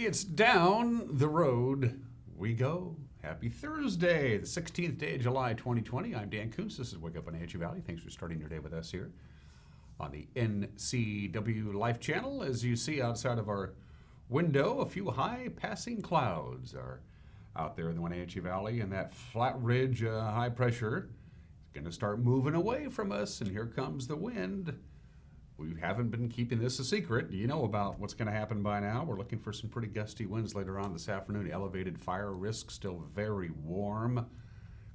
It's down the road we go. Happy Thursday, the 16th day of July 2020. I'm Dan Kuntz. This is Wake Up Wenatchee Valley. Thanks for starting your day with us here on the NCW Life Channel. As you see outside of our window, a few high passing clouds are out there in the Wenatchee Valley, and that flat ridge high pressure is going to start moving away from us, and here comes the wind. We haven't been keeping this a secret. You know about what's going to happen by now. We're looking for some pretty gusty winds later on this afternoon. Elevated fire risk, still very warm.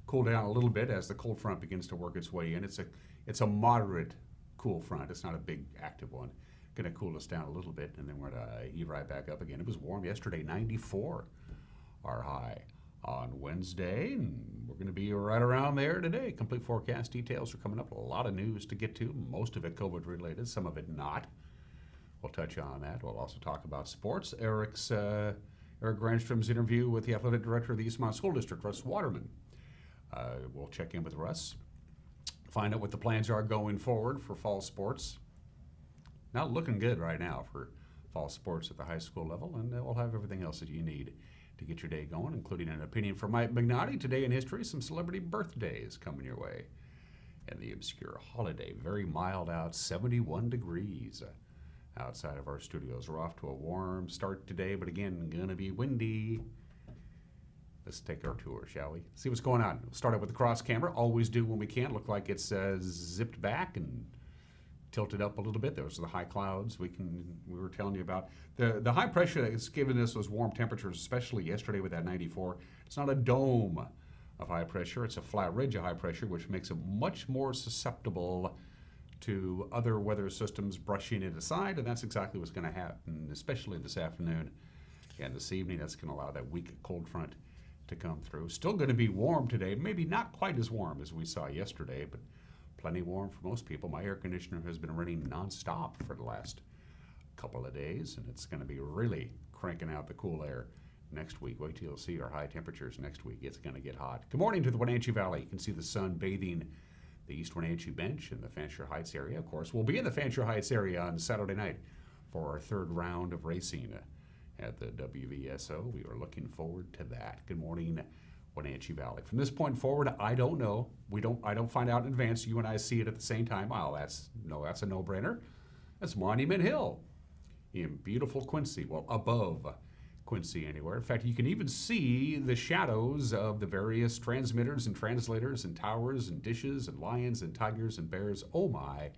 Cool down a little bit as the cold front begins to work its way in. It's a moderate cool front. It's not a big active one. Going to cool us down a little bit, and then we're going to heat right back up again. It was warm yesterday, 94 our high on Wednesday, and we're going to be right around there today. Complete forecast details are coming up. A lot of news to get to, most of it COVID related, some of it not. We'll touch on that. We'll also talk about sports. Eric Granstrom's interview with the athletic director of the Eastmont School District, Russ Waterman. We'll check in with Russ, find out what the plans are going forward for fall sports. Not looking good right now for fall sports at the high school level, and we'll have everything else that you need to get your day going, including an opinion from Mike Magnotti. Today in history, some celebrity birthdays coming your way. And the obscure holiday, very mild out, 71 degrees outside of our studios. We're off to a warm start today, but again, gonna be windy. Let's take our tour, shall we? See what's going on. We'll start out with the cross camera. Always do when we can. Look like it's zipped back and tilted up a little bit. Those are the high clouds we were telling you about. The high pressure that's given us those warm temperatures, especially yesterday with that 94. It's not a dome of high pressure. It's a flat ridge of high pressure, which makes it much more susceptible to other weather systems brushing it aside, and that's exactly what's going to happen, especially this afternoon and this evening. That's going to allow that weak cold front to come through. Still going to be warm today, maybe not quite as warm as we saw yesterday, but plenty warm for most people. My air conditioner has been running nonstop for the last couple of days, and it's going to be really cranking out the cool air next week. Wait till you'll see our high temperatures next week. It's going to get hot. Good morning to the Wenatchee Valley. You can see the sun bathing the East Wenatchee Bench in the Fancher Heights area. Of course, we'll be in the Fancher Heights area on Saturday night for our third round of racing at the WVSO. We are looking forward to that. Good morning, Wenatchee Valley. From this point forward, I don't know. I don't find out in advance. You and I see it at the same time. Oh, that's a no-brainer. That's Monument Hill in beautiful Quincy. Well, above Quincy anywhere. In fact, you can even see the shadows of the various transmitters and translators and towers and dishes and lions and tigers and bears. Oh my,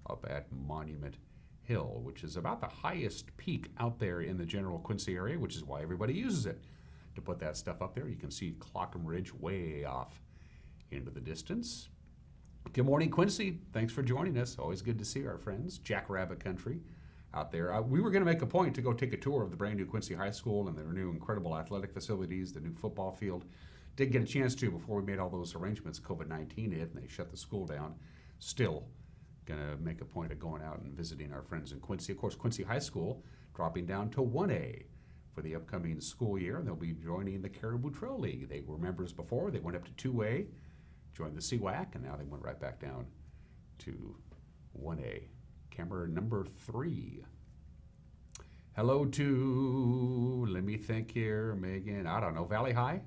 up at Monument Hill, which is about the highest peak out there in the general Quincy area, which is why everybody uses it. To put that stuff up there, you can see Clockham Ridge way off into the distance. Good morning, Quincy. Thanks for joining us. Always good to see our friends. Jackrabbit Country out there. We were going to make a point to go take a tour of the brand new Quincy High School and their new incredible athletic facilities, the new football field. Didn't get a chance to before we made all those arrangements. COVID-19 hit and they shut the school down. Still going to make a point of going out and visiting our friends in Quincy. Of course, Quincy High School dropping down to 1A. For the upcoming school year, and they'll be joining the Caribou Trail League. They were members before. They went up to 2A, joined the CWAC, and now they went right back down to 1A. Camera number 3. Hello to, let me think here, Megan, I don't know, Valley High?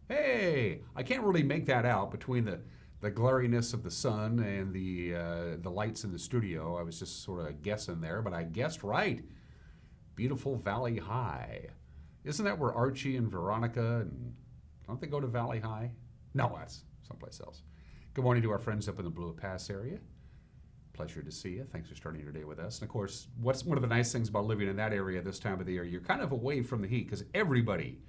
Hey, I can't really make that out between the glariness of the sun and the lights in the studio. I was just sort of guessing there, but I guessed right. Beautiful Valley High. Isn't that where Archie and Veronica, and don't they go to Valley High? No, that's someplace else. Good morning to our friends up in the Blue Pass area. Pleasure to see you. Thanks for starting your day with us. And of course, what's one of the nice things about living in that area this time of the year? You're kind of away from the heat because everybody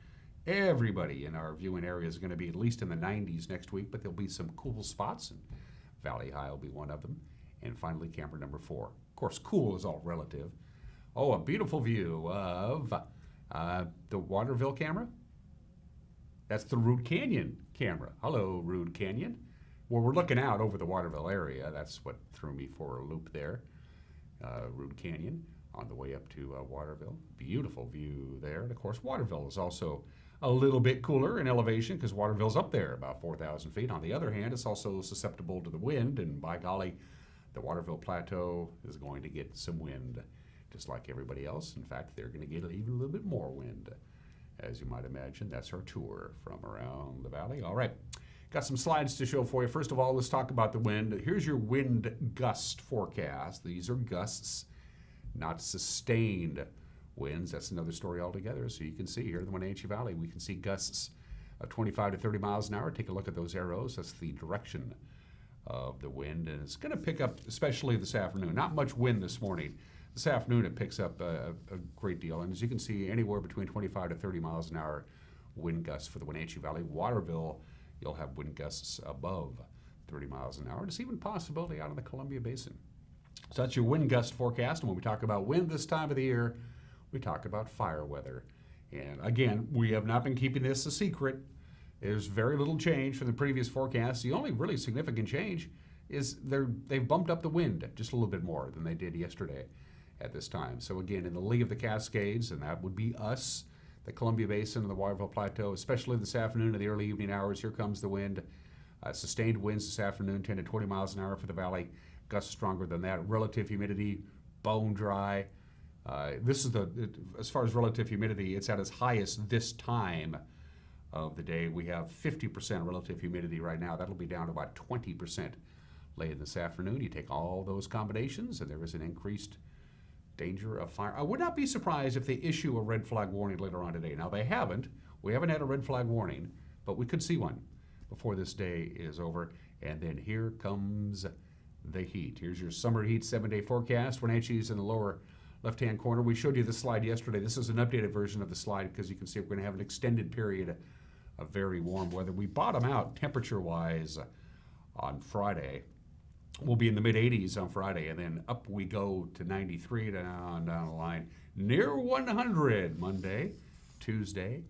in our viewing area is going to be at least in the 90s next week, but there'll be some cool spots, and Valley High will be one of them. And finally, camera number 4. Of course, cool is all relative. Oh, a beautiful view of the Waterville camera. That's the Root Canyon camera. Hello, Root Canyon. Well, we're looking out over the Waterville area. That's what threw me for a loop there. Root Canyon on the way up to Waterville. Beautiful view there. And of course, Waterville is also a little bit cooler in elevation because Waterville's up there about 4,000 feet. On the other hand, it's also susceptible to the wind, and by golly, the Waterville Plateau is going to get some wind just like everybody else. In fact, they're going to get even a little bit more wind, as you might imagine. That's our tour from around the valley. All right, got some slides to show for you. First of all, let's talk about the wind. Here's your wind gust forecast. These are gusts, not sustained winds. That's another story altogether. So you can see here in the Wenatchee Valley, we can see gusts of 25 to 30 miles an hour. Take a look at those arrows. That's the direction of the wind, and it's going to pick up, especially this afternoon. Not much wind this morning. This afternoon it picks up a great deal, and as you can see, anywhere between 25 to 30 miles an hour wind gusts for the Wenatchee Valley. Waterville, you'll have wind gusts above 30 miles an hour. There's even possibility out of the Columbia Basin. So that's your wind gust forecast, and when we talk about wind this time of the year, we talk about fire weather. And again, we have not been keeping this a secret. There's very little change from the previous forecast. The only really significant change is they've bumped up the wind just a little bit more than they did yesterday at this time. So again, in the Lee of the Cascades, and that would be us, the Columbia Basin and the Waterville Plateau, especially this afternoon in the early evening hours, here comes the wind. Sustained winds this afternoon, 10 to 20 miles an hour for the valley. Gusts stronger than that. Relative humidity, bone dry. This is as far as relative humidity, it's at its highest this time of the day. We have 50% relative humidity right now. That'll be down to about 20% late this afternoon. You take all those combinations, and there is an increased danger of fire. I would not be surprised if they issue a red flag warning later on today. Now, they haven't. We haven't had a red flag warning, but we could see one before this day is over. And then here comes the heat. Here's your summer heat 7-day forecast. Wenatchee's in the lower left-hand corner. We showed you the slide yesterday. This is an updated version of the slide because you can see we're going to have an extended period of very warm weather. We bottom out temperature-wise on Friday. We'll be in the mid-80s on Friday, and then up we go to 93 down the line, near 100 Monday, Tuesday,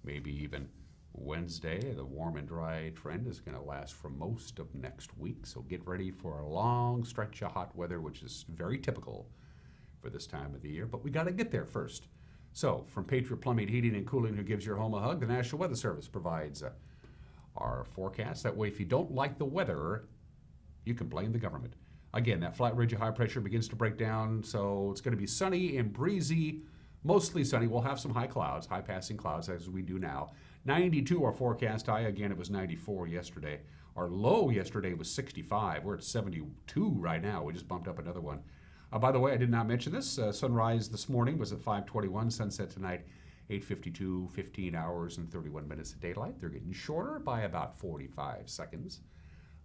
maybe even Wednesday. The warm and dry trend is going to last for most of next week, so get ready for a long stretch of hot weather, which is very typical for this time of the year, but we got to get there first. So, from Patriot Plumbing, Heating, and Cooling, who gives your home a hug, the National Weather Service provides our forecast. That way, if you don't like the weather, you can blame the government. Again, that flat ridge of high pressure begins to break down, so it's going to be sunny and breezy, mostly sunny. We'll have some high clouds, high passing clouds, as we do now. 92 our forecast high. Again, it was 94 yesterday. Our low yesterday was 65. We're at 72 right now. We just bumped up another one. By the way, I did not mention this. Sunrise this morning was at 5:21. Sunset tonight, 8:52, 15 hours and 31 minutes of daylight. They're getting shorter by about 45 seconds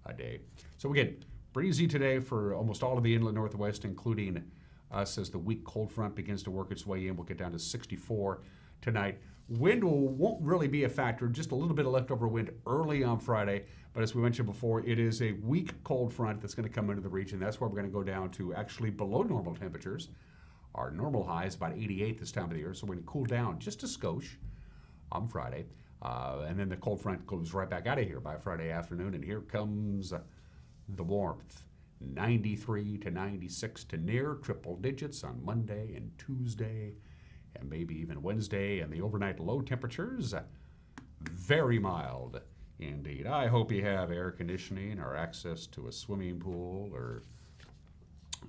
a day. So again, breezy today for almost all of the inland Northwest, including us as the weak cold front begins to work its way in. We'll get down to 64 tonight. Wind won't really be a factor, just a little bit of leftover wind early on Friday. But as we mentioned before, it is a weak cold front that's going to come into the region. That's where we're going to go down to actually below normal temperatures. Our normal high is about 88 this time of the year, so we're going to cool down just a skosh on Friday. And then the cold front goes right back out of here by Friday afternoon, and here comes the warmth. 93 to 96 to near triple digits on Monday and Tuesday, and maybe even Wednesday, and the overnight low temperatures, very mild indeed. I hope you have air conditioning or access to a swimming pool or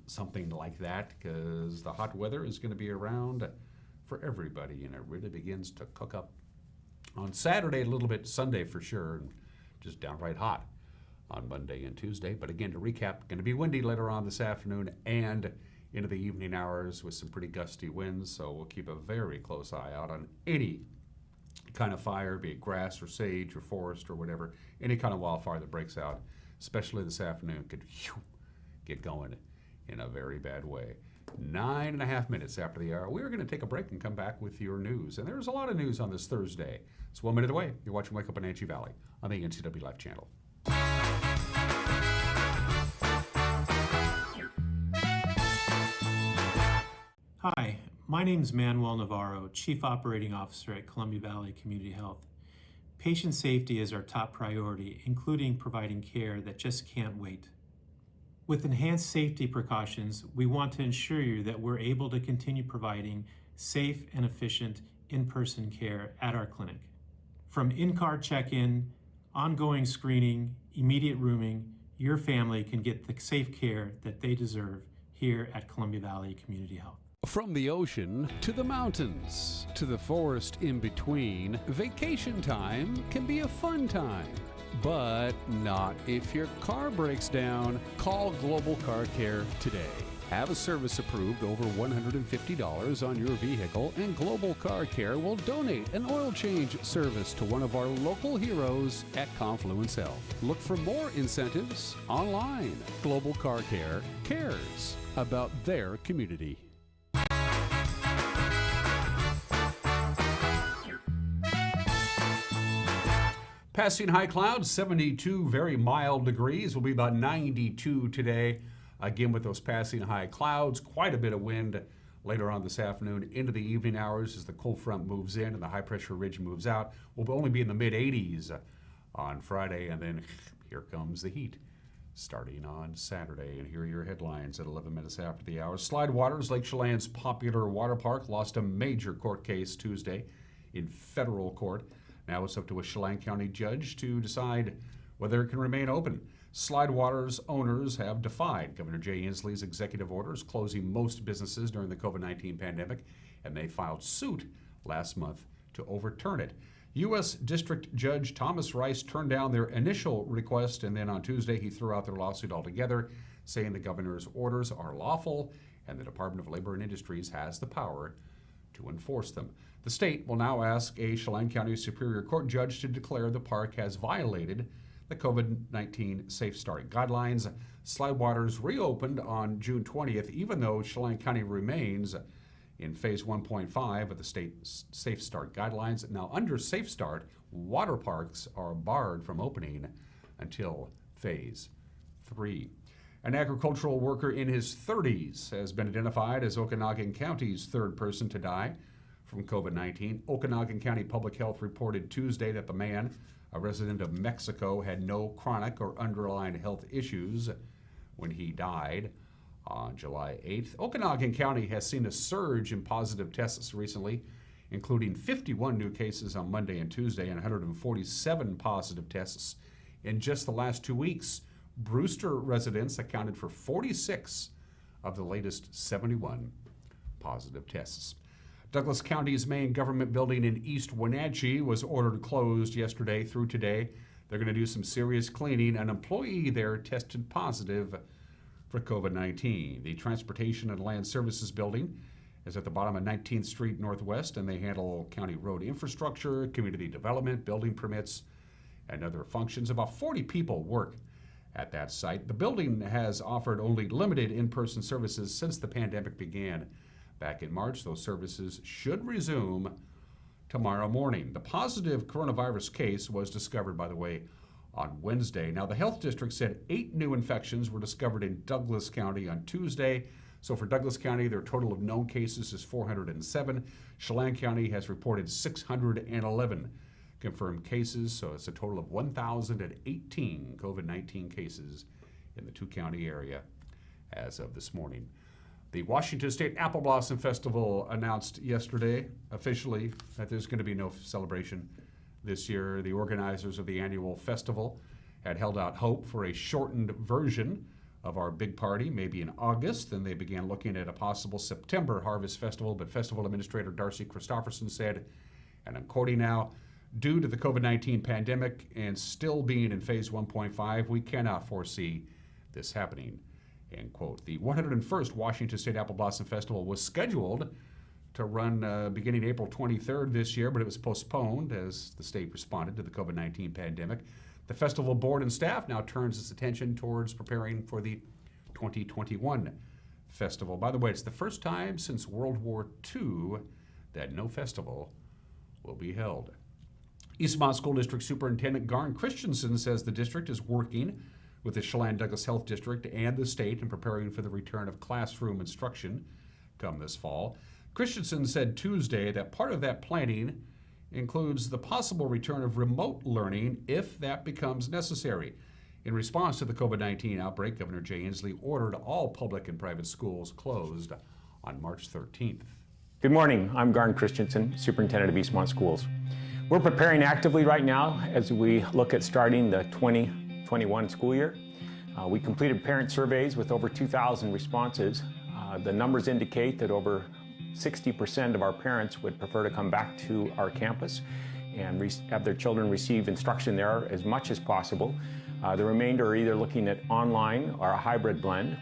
something like that, because the hot weather is going to be around for everybody, and it really begins to cook up on Saturday, a little bit Sunday for sure, and just downright hot on Monday and Tuesday. But again, to recap, going to be windy later on this afternoon and into the evening hours with some pretty gusty winds, so we'll keep a very close eye out on any kind of fire, be it grass or sage or forest or whatever, any kind of wildfire that breaks out, especially this afternoon, could get going in a very bad way. 9.5 minutes after the hour, we're going to take a break and come back with your news. And there's a lot of news on this Thursday. It's 1 minute away. You're watching Wake Up in Wenatchee Valley on the NCW Life channel. Hi, my name is Manuel Navarro, Chief Operating Officer at Columbia Valley Community Health. Patient safety is our top priority, including providing care that just can't wait. With enhanced safety precautions, we want to ensure you that we're able to continue providing safe and efficient in-person care at our clinic. From in-car check-in, ongoing screening, immediate rooming, your family can get the safe care that they deserve here at Columbia Valley Community Health. From the ocean to the mountains to the forest in between, vacation time can be a fun time. But not if your car breaks down. Call Global Car Care today. Have a service approved over $150 on your vehicle, and Global Car Care will donate an oil change service to one of our local heroes at Confluence Health. Look for more incentives online. Global Car Care cares about their community. Passing high clouds, 72 very mild degrees. Will be about 92 today. Again, with those passing high clouds, quite a bit of wind later on this afternoon into the evening hours as the cold front moves in and the high pressure ridge moves out. We'll only be in the mid 80s on Friday, and then here comes the heat starting on Saturday. And here are your headlines at 11 minutes after the hour. Slide Waters, Lake Chelan's popular water park, lost a major court case Tuesday in federal court. Now it's up to a Chelan County judge to decide whether it can remain open. Slide Waters owners have defied Governor Jay Inslee's executive orders closing most businesses during the COVID-19 pandemic, and they filed suit last month to overturn it. U.S. District Judge Thomas Rice turned down their initial request, and then on Tuesday he threw out their lawsuit altogether, saying the governor's orders are lawful and the Department of Labor and Industries has the power to enforce them. The state will now ask a Chelan County Superior Court judge to declare the park has violated the COVID-19 Safe Start guidelines. Slide Waters reopened on June 20th, even though Chelan County remains in phase 1.5 of the state Safe Start guidelines. Now, under Safe Start, water parks are barred from opening until phase 3. An agricultural worker in his 30s has been identified as Okanagan County's third person to die from COVID-19. Okanagan County Public Health reported Tuesday that the man, a resident of Mexico, had no chronic or underlying health issues when he died on July 8th. Okanagan County has seen a surge in positive tests recently, including 51 new cases on Monday and Tuesday and 147 positive tests in just the last 2 weeks. Brewster residents accounted for 46 of the latest 71 positive tests. Douglas County's main government building in East Wenatchee was ordered closed yesterday through today. They're going to do some serious cleaning. An employee there tested positive for COVID-19. The Transportation and Land Services building is at the bottom of 19th Street Northwest, and they handle county road infrastructure, community development, building permits, and other functions. About 40 people work at that site. The building has offered only limited in-person services since the pandemic began back in March. Those services should resume tomorrow morning. The positive coronavirus case was discovered, by the way, on Wednesday. Now, the health district said 8 new infections were discovered in Douglas County on Tuesday. So for Douglas County, their total of known cases is 407. Chelan County has reported 611 confirmed cases, so it's a total of 1,018 COVID-19 cases in the two-county area as of this morning. The Washington State Apple Blossom Festival announced yesterday officially that there's going to be no celebration this year. The organizers of the annual festival had held out hope for a shortened version of our big party, maybe in August. Then they began looking at a possible September Harvest Festival, but Festival Administrator Darcy Christopherson said, and I'm quoting now, "Due to the COVID-19 pandemic and still being in phase 1.5, we cannot foresee this happening," end quote. The 101st Washington State Apple Blossom Festival was scheduled to run beginning April 23rd this year, but it was postponed as the state responded to the COVID-19 pandemic. The festival board and staff now turns its attention towards preparing for the 2021 festival. By the way, it's the first time since World War II that no festival will be held. Eastmont School District Superintendent Garn Christensen says the district is working with the Chelan Douglas Health District and the state in preparing for the return of classroom instruction come this fall. Christensen said Tuesday that part of that planning includes the possible return of remote learning if that becomes necessary. In response to the COVID-19 outbreak, Governor Jay Inslee ordered all public and private schools closed on March 13th. Good morning. I'm Garn Christensen, Superintendent of Eastmont Schools. We're preparing actively right now as we look at starting the 2021 school year. We completed parent surveys with over 2,000 responses The numbers indicate that over 60% of our parents would prefer to come back to our campus and have their children receive instruction there as much as possible. The remainder are either looking at online or a hybrid blend.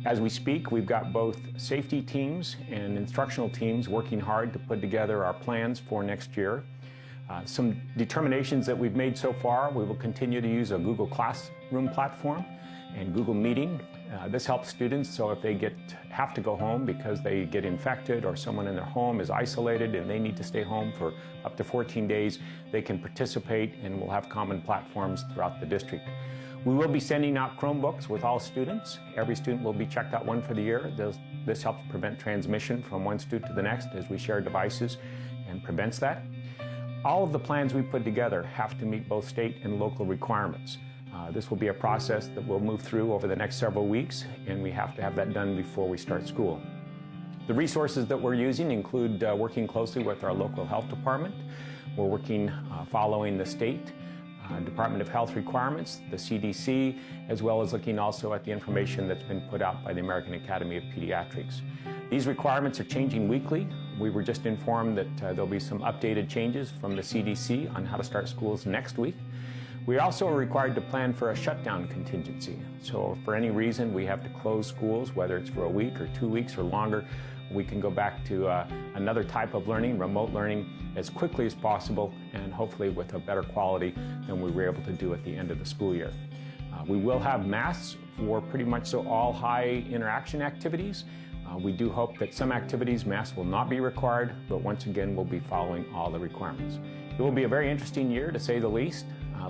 As we speak, we've got both safety teams and instructional teams working hard to put together our plans for next year. Some determinations that we've made so far: we will continue to use a Google Classroom platform and Google Meeting. This helps students, so if they have to go home because they get infected or someone in their home is isolated and they need to stay home for up to 14 days, they can participate, and we'll have common platforms throughout the district. We will be sending out Chromebooks with all students. Every student will be checked out one for the year. This helps prevent transmission from one student to the next as we share devices and prevents that. All of the plans we put together have to meet both state and local requirements. This will be a process that we'll move through over the next several weeks, and we have to have that done before we start school. The resources that we're using include working closely with our local health department. We're working following the state Department of Health requirements, the CDC, as well as looking also at the information that's been put out by the American Academy of Pediatrics. These requirements are changing weekly. We were just informed that there'll be some updated changes from the CDC on how to start schools next week. We also are required to plan for a shutdown contingency. So if for any reason we have to close schools, whether it's for a week or 2 weeks or longer, we can go back to another type of learning, remote learning, as quickly as possible, and hopefully with a better quality than we were able to do at the end of the school year. We will have masks for pretty much so all high interaction activities. We do hope that some activities masks will not be required, but once again we'll be following all the requirements. It will be a very interesting year, to say the least.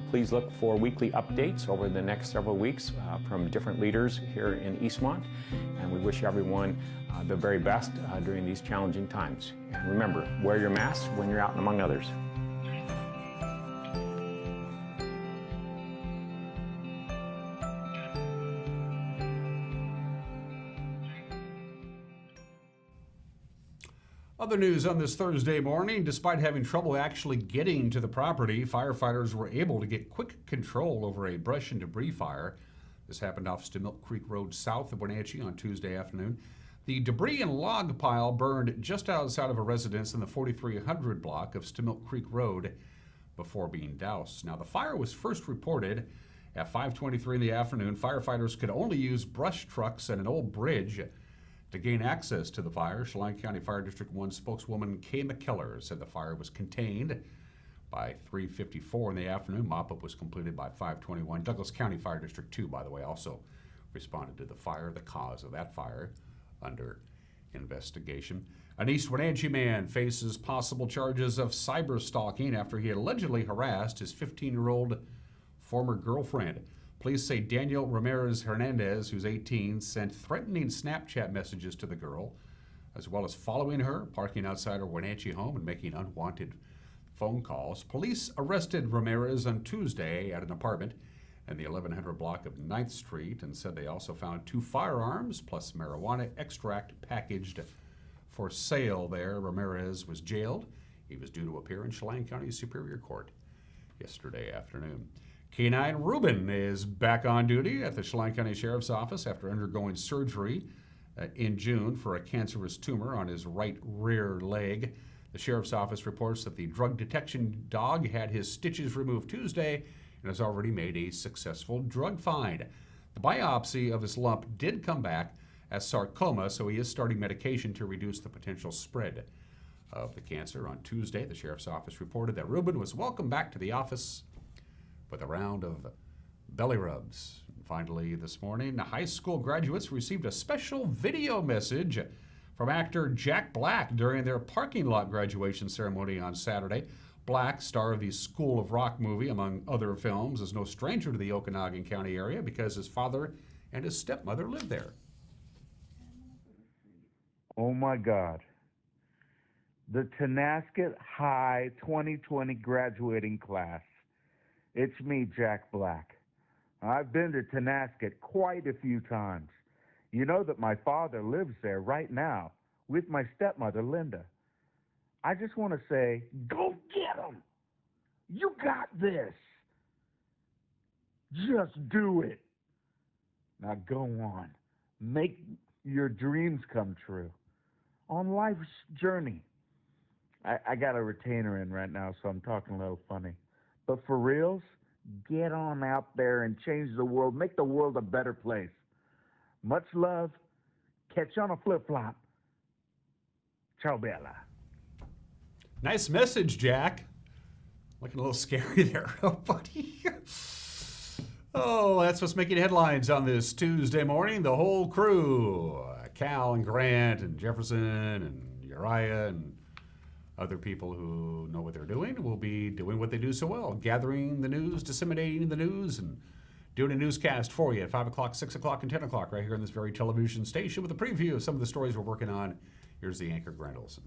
Please look for weekly updates over the next several weeks from different leaders here in Eastmont, and we wish everyone the very best during these challenging times. And remember, wear your mask when you're out among others. Other news on this Thursday morning: despite having trouble actually getting to the property, firefighters were able to get quick control over a brush and debris fire. This happened off Stimilk Creek Road south of Wenatchee on Tuesday afternoon. The debris and log pile burned just outside of a residence in the 4300 block of Stimilk Creek Road before being doused. Now, the fire was first reported at 5:23 in the afternoon. Firefighters could only use brush trucks and an old bridge to gain access to the fire. Chelan County Fire District 1 spokeswoman Kay McKellar said the fire was contained by 3:54 in the afternoon. Mop-up was completed by 5:21. Douglas County Fire District 2, by the way, also responded to the fire. The cause of that fire under investigation. An East Wenatchee man faces possible charges of cyber stalking after he allegedly harassed his 15-year-old former girlfriend. Police say Daniel Ramirez Hernandez, who's 18, sent threatening Snapchat messages to the girl, as well as following her, parking outside her Wenatchee home, and making unwanted phone calls. Police arrested Ramirez on Tuesday at an apartment in the 1100 block of 9th Street and said they also found 2 firearms plus marijuana extract packaged for sale there. Ramirez was jailed. He was due to appear in Chelan County Superior Court yesterday afternoon. K9 Ruben is back on duty at the Chelan County Sheriff's Office after undergoing surgery in June for a cancerous tumor on his right rear leg. The Sheriff's Office reports that the drug detection dog had his stitches removed Tuesday and has already made a successful drug find. The biopsy of his lump did come back as sarcoma, so he is starting medication to reduce the potential spread of the cancer. On Tuesday, the Sheriff's Office reported that Ruben was welcomed back to the office with a round of belly rubs. And finally, this morning, high school graduates received a special video message from actor Jack Black during their parking lot graduation ceremony on Saturday. Black, star of the School of Rock movie, among other films, is no stranger to the Okanagan County area because his father and his stepmother live there. Oh my God. The Tonasket High 2020 graduating class. It's me, Jack Black. I've been to Tonasket quite a few times. You know that my father lives there right now with my stepmother, Linda. I just want to say, go get them. You got this. Just do it. Now go on. Make your dreams come true on life's journey. I got a retainer in right now, so I'm talking a little funny. But for reals, get on out there and change the world. Make the world a better place. Much love. Catch you on a flip-flop. Ciao, Bella. Nice message, Jack. Looking a little scary there, buddy. Oh, that's what's making headlines on this Tuesday morning. The whole crew, Cal and Grant and Jefferson and Uriah and other people who know what they're doing, will be doing what they do so well, gathering the news, disseminating the news, and doing a newscast for you at 5 o'clock, 6 o'clock, and 10 o'clock right here on this very television station with a preview of some of the stories we're working on. Here's the anchor, Grant Olson.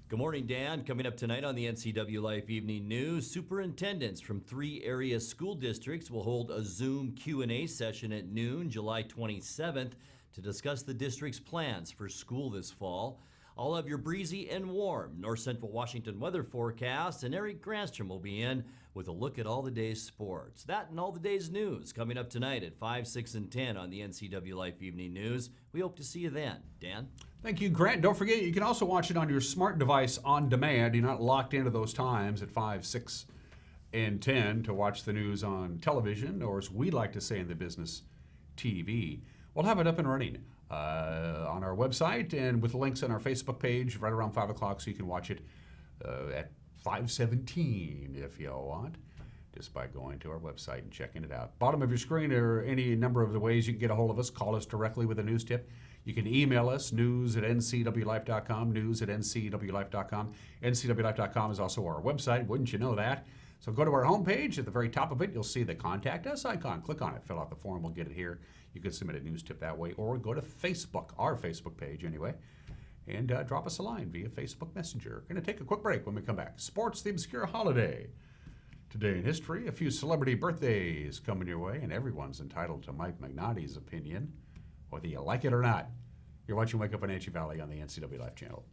Good morning, Dan. Coming up tonight on the NCW Life Evening News, superintendents from 3 area school districts will hold a Zoom Q&A session at noon, July 27th, to discuss the district's plans for school this fall. I'll have your breezy and warm North Central Washington weather forecast, and Eric Granstrom will be in with a look at all the day's sports. That and all the day's news coming up tonight at 5, 6, and 10 on the NCW Life Evening News. We hope to see you then. Dan? Thank you, Grant. Don't forget, you can also watch it on your smart device on demand. You're not locked into those times at 5, 6, and 10 to watch the news on television, or as we like to say in the business, TV. We'll have it up and running on our website and with links on our Facebook page right around 5 o'clock, so you can watch it at 5:17 if you want, just by going to our website and checking it out. Bottom of your screen are any number of the ways you can get a hold of us. Call us directly with a news tip. You can email us, news@ncwlife.com, news@ncwlife.com. ncwlife.com is also our website. Wouldn't you know that? So go to our homepage. At the very top of it, you'll see the Contact Us icon. Click on it. Fill out the form. We'll get it here. You can submit a news tip that way, or go to Facebook, our Facebook page anyway, and drop us a line via Facebook Messenger. We're going to take a quick break. When we come back, sports, the obscure holiday. Today in history, a few celebrity birthdays coming your way, and everyone's entitled to Mike Magnotti's opinion, whether you like it or not. You're watching Wake Up Wenatchee Valley on the NCW Life channel.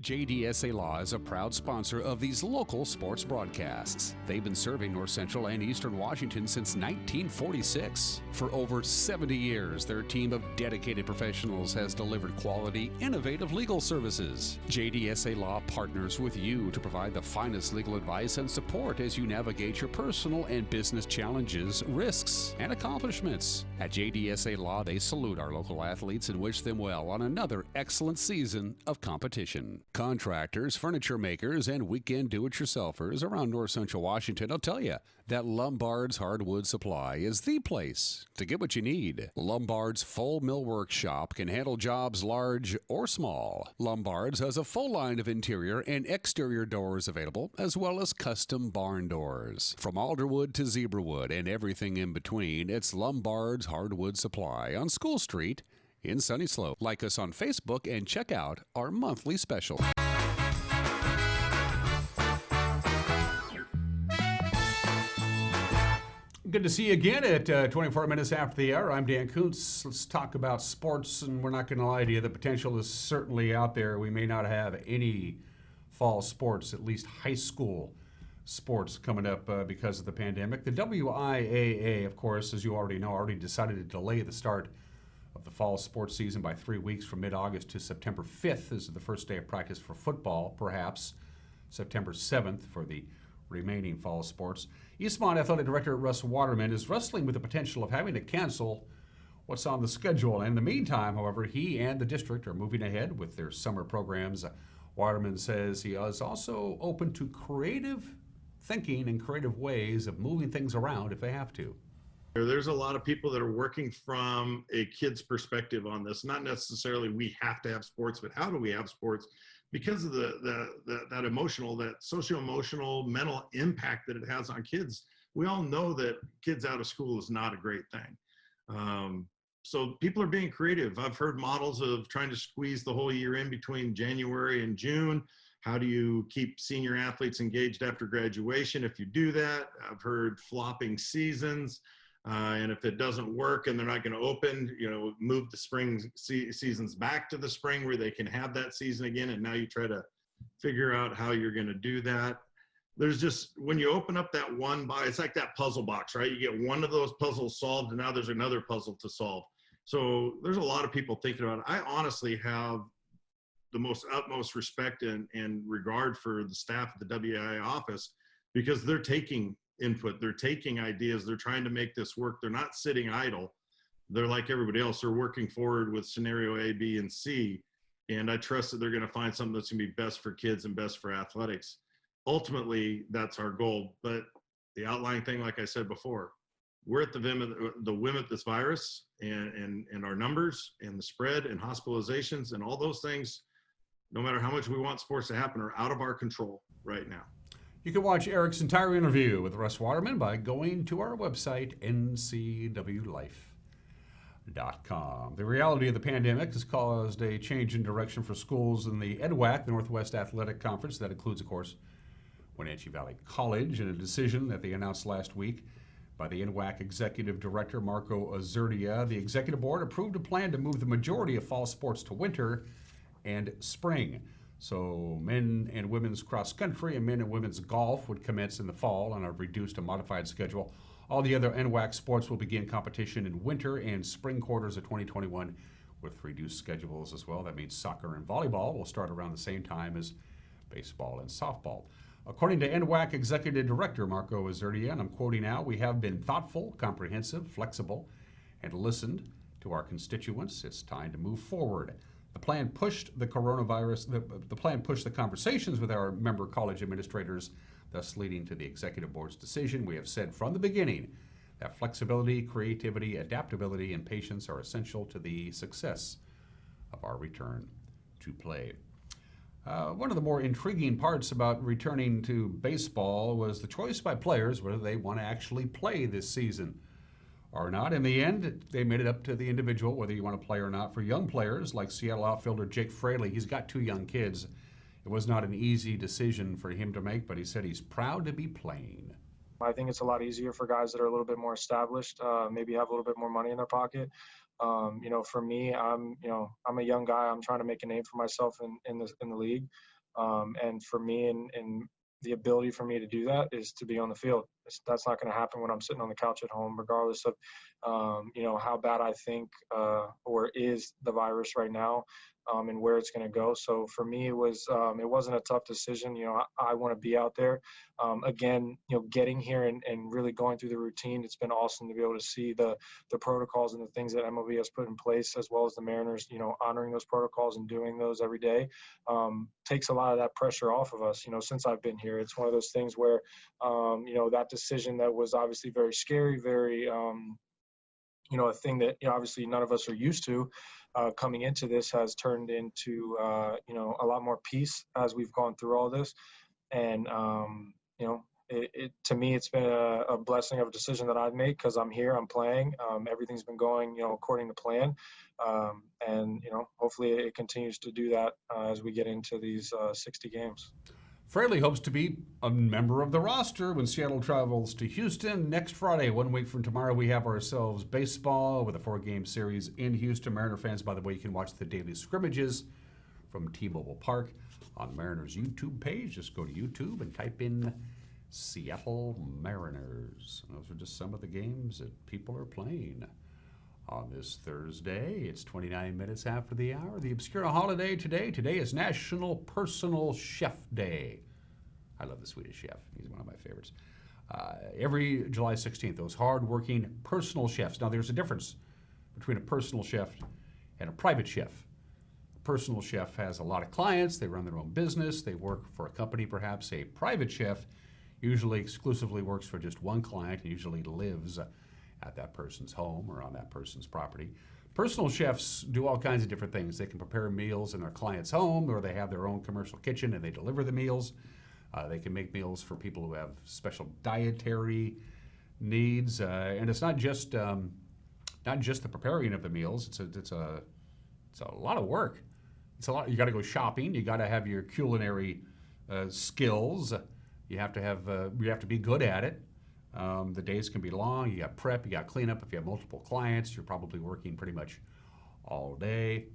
JDSA Law is a proud sponsor of these local sports broadcasts. They've been serving North Central and Eastern Washington since 1946. For over 70 years, their team of dedicated professionals has delivered quality, innovative legal services. JDSA Law partners with you to provide the finest legal advice and support as you navigate your personal and business challenges, risks, and accomplishments. At JDSA Law, they salute our local athletes and wish them well on another excellent season of competition. Contractors, furniture makers, and weekend do-it-yourselfers around North Central Washington will tell you that Lombard's Hardwood Supply is the place to get what you need. Lombard's full millwork shop can handle jobs large or small. Lombard's has a full line of interior and exterior doors available, as well as custom barn doors. From alderwood to zebrawood and everything in between, it's Lombard's Hardwood Supply on School Street in Sunny Slope. Like us on Facebook and check out our monthly special. Good to see you again at 24 minutes after the hour. I'm Dan Kuntz. Let's talk about sports, and we're not going to lie to you. The potential is certainly out there. We may not have any fall sports, at least high school sports, coming up because of the pandemic. The WIAA, of course, as you already know, already decided to delay the start of the fall sports season by 3 weeks from mid-August to September 5th. This is the first day of practice for football, perhaps September 7th for the remaining fall sports. Eastmont Athletic Director Russ Waterman is wrestling with the potential of having to cancel what's on the schedule. In the meantime, however, he and the district are moving ahead with their summer programs. Waterman says he is also open to creative thinking and creative ways of moving things around if they have to. There's a lot of people that are working from a kid's perspective on this. Not necessarily we have to have sports, but how do we have sports? Because of that emotional, that socio-emotional, mental impact that it has on kids. We all know that kids out of school is not a great thing. So people are being creative. I've heard models of trying to squeeze the whole year in between January and June. How do you keep senior athletes engaged after graduation if you do that? I've heard flopping seasons. And if it doesn't work and they're not going to open, move the spring seasons back to the spring where they can have that season again. And now you try to figure out how you're going to do that. there's just, when you open up that one box, it's like that puzzle box, right? You get one of those puzzles solved, and now there's another puzzle to solve. So there's a lot of people thinking about it. I honestly have the most utmost respect and regard for the staff at the WI office, because they're taking input, they're taking ideas, they're trying to make this work. They're not sitting idle. They're like everybody else. They're working forward with scenario A, B, and C. And I trust that they're going to find something that's going to be best for kids and best for athletics. Ultimately, that's our goal. But the outlying thing, like I said before, we're at the whim of this virus, and our numbers and the spread and hospitalizations and all those things, no matter how much we want sports to happen, are out of our control right now. You can watch Eric's entire interview with Russ Waterman by going to our website, ncwlife.com. The reality of the pandemic has caused a change in direction for schools in the EDWAC, the Northwest Athletic Conference. That includes, of course, Wenatchee Valley College, in a decision that they announced last week by the EDWAC Executive Director, Marco Azurdia. The Executive Board approved a plan to move the majority of fall sports to winter and spring. So men and women's cross country and men and women's golf would commence in the fall on a reduced and modified schedule. All the other NWAC sports will begin competition in winter and spring quarters of 2021 with reduced schedules as well. That means soccer and volleyball will start around the same time as baseball and softball. According to NWAC Executive Director Marco Azurdia, and I'm quoting now, "We have been thoughtful, comprehensive, flexible, and listened to our constituents. It's time to move forward. The plan pushed the conversations with our member college administrators, thus leading to the Executive Board's decision. We have said from the beginning that flexibility, creativity, adaptability, and patience are essential to the success of our return to play." One of the more intriguing parts about returning to baseball was the choice by players whether they want to actually play this season or not. In the end, they made it up to the individual whether you want to play or not. For young players like Seattle outfielder Jake Fraley, he's got 2 young kids. It was not an easy decision for him to make, but he said he's proud to be playing. I think it's a lot easier for guys that are a little bit more established, maybe have a little bit more money in their pocket. For me, I'm a young guy. I'm trying to make a name for myself in the league. And for me, and the ability for me to do that is to be on the field. That's not going to happen when I'm sitting on the couch at home, regardless of, how bad I think or is the virus right now. And where it's going to go. So for me, it wasn't a tough decision. I want to be out there. Again, getting here and really going through the routine, it's been awesome to be able to see the protocols and the things that MLB has put in place, as well as the Mariners, honoring those protocols and doing those every day, takes a lot of that pressure off of us. Since I've been here, it's one of those things where, that decision that was obviously very scary, very, a thing that obviously none of us are used to, coming into this has turned into a lot more peace as we've gone through all this. And to me, it's been a blessing of a decision that I've made, because I'm here, I'm playing, everything's been going according to plan, and hopefully it continues to do that as we get into these 60 games. Fraley hopes to be a member of the roster when Seattle travels to Houston next Friday. 1 week from tomorrow, we have ourselves baseball with a 4-game series in Houston. Mariner fans, by the way, you can watch the daily scrimmages from T-Mobile Park on the Mariners YouTube page. Just go to YouTube and type in Seattle Mariners. And those are just some of the games that people are playing on this Thursday. It's 29 minutes after the hour. The Obscura holiday today. Today is National Personal Chef Day. I love the Swedish Chef. He's one of my favorites. Every July 16th, those hard-working personal chefs. Now, there's a difference between a personal chef and a private chef. A personal chef has a lot of clients. They run their own business. They work for a company, perhaps. A private chef usually exclusively works for just one client and usually lives at that person's home or on that person's property. Personal chefs do all kinds of different things. They can prepare meals in their client's home, or they have their own commercial kitchen and they deliver the meals. They can make meals for people who have special dietary needs, and it's not just the preparing of the meals. It's a lot of work. It's a lot. You got to go shopping. You got to have your culinary skills. You have to be good at it. The days can be long. You got prep, you got cleanup. If you have multiple clients, you're probably working pretty much all day.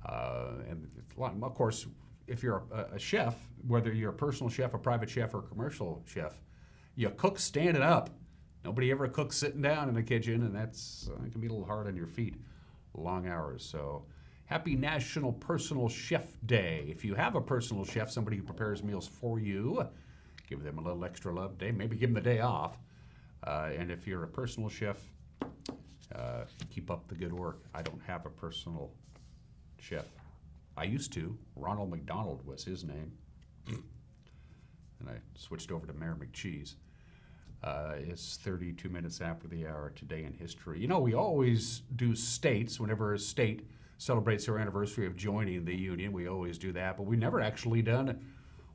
And it's a lot. Of course, if you're a chef, whether you're a personal chef, a private chef, or a commercial chef, you cook standing up. Nobody ever cooks sitting down in the kitchen, and that's it can be a little hard on your feet. Long hours. So happy National Personal Chef Day. If you have a personal chef, somebody who prepares meals for you, give them a little extra love day. Maybe give them the day off. And if you're a personal chef, keep up the good work. I don't have a personal chef. I used to. Ronald McDonald was his name. And I switched over to Mayor McCheese. It's 32 minutes after the hour. Today in history. You know, we always do states whenever a state celebrates their anniversary of joining the Union. We always do that, but we've never actually done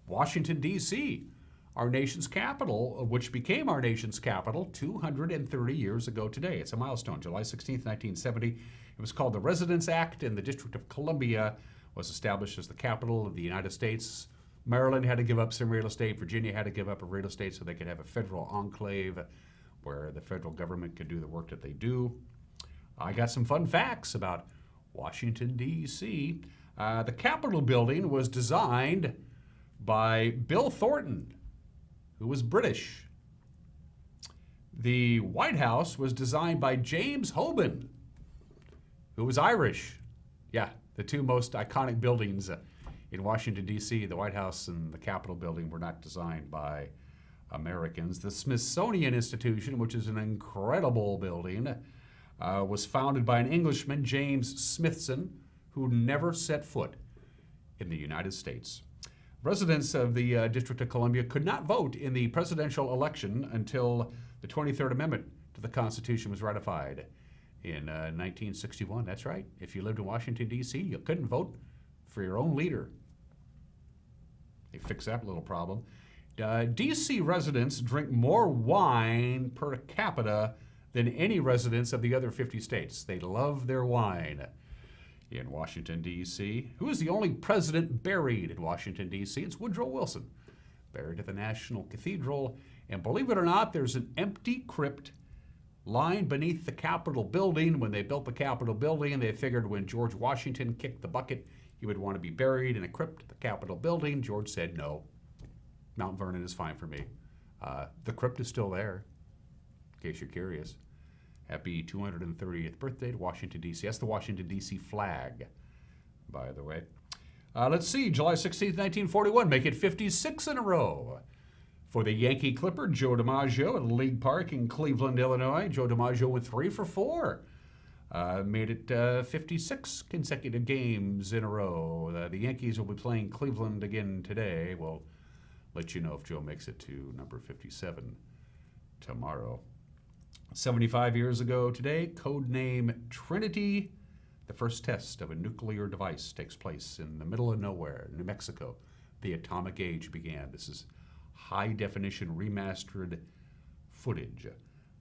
Washington, D.C., our nation's capital, which became our nation's capital 230 years ago today. It's a milestone, July 16th, 1970. It was called the Residence Act, and the District of Columbia was established as the capital of the United States. Maryland had to give up some real estate. Virginia had to give up a real estate so they could have a federal enclave where the federal government could do the work that they do. I got some fun facts about Washington, D.C. The Capitol building was designed by Bill Thornton, who was British. The White House was designed by James Hoban, who was Irish. Yeah, the two most iconic buildings in Washington, D.C., the White House and the Capitol building, were not designed by Americans. The Smithsonian Institution, which is an incredible building, was founded by an Englishman, James Smithson, who never set foot in the United States. Residents of the District of Columbia could not vote in the presidential election until the 23rd Amendment to the Constitution was ratified in 1961. That's right. If you lived in Washington, D.C., you couldn't vote for your own leader. They fixed that little problem. D.C. residents drink more wine per capita than any residents of the other 50 states. They love their wine. In Washington, D.C., who is the only president buried in Washington, D.C.? It's Woodrow Wilson, buried at the National Cathedral. And believe it or not, there's an empty crypt lying beneath the Capitol building. When they built the Capitol building, they figured when George Washington kicked the bucket, he would want to be buried in a crypt at the Capitol building. George said, no, Mount Vernon is fine for me. The crypt is still there, in case you're curious. Happy 230th birthday to Washington, D.C. That's the Washington, D.C. flag, by the way. Let's see, July 16th, 1941, make it 56 in a row. For the Yankee Clipper, Joe DiMaggio at League Park in Cleveland, Illinois. Joe DiMaggio went 3 for 4. Made it 56 consecutive games in a row. The Yankees will be playing Cleveland again today. We'll let you know if Joe makes it to number 57 tomorrow. 75 years ago today, codename Trinity, the first test of a nuclear device takes place in the middle of nowhere, New Mexico. The atomic age began. This is high-definition remastered footage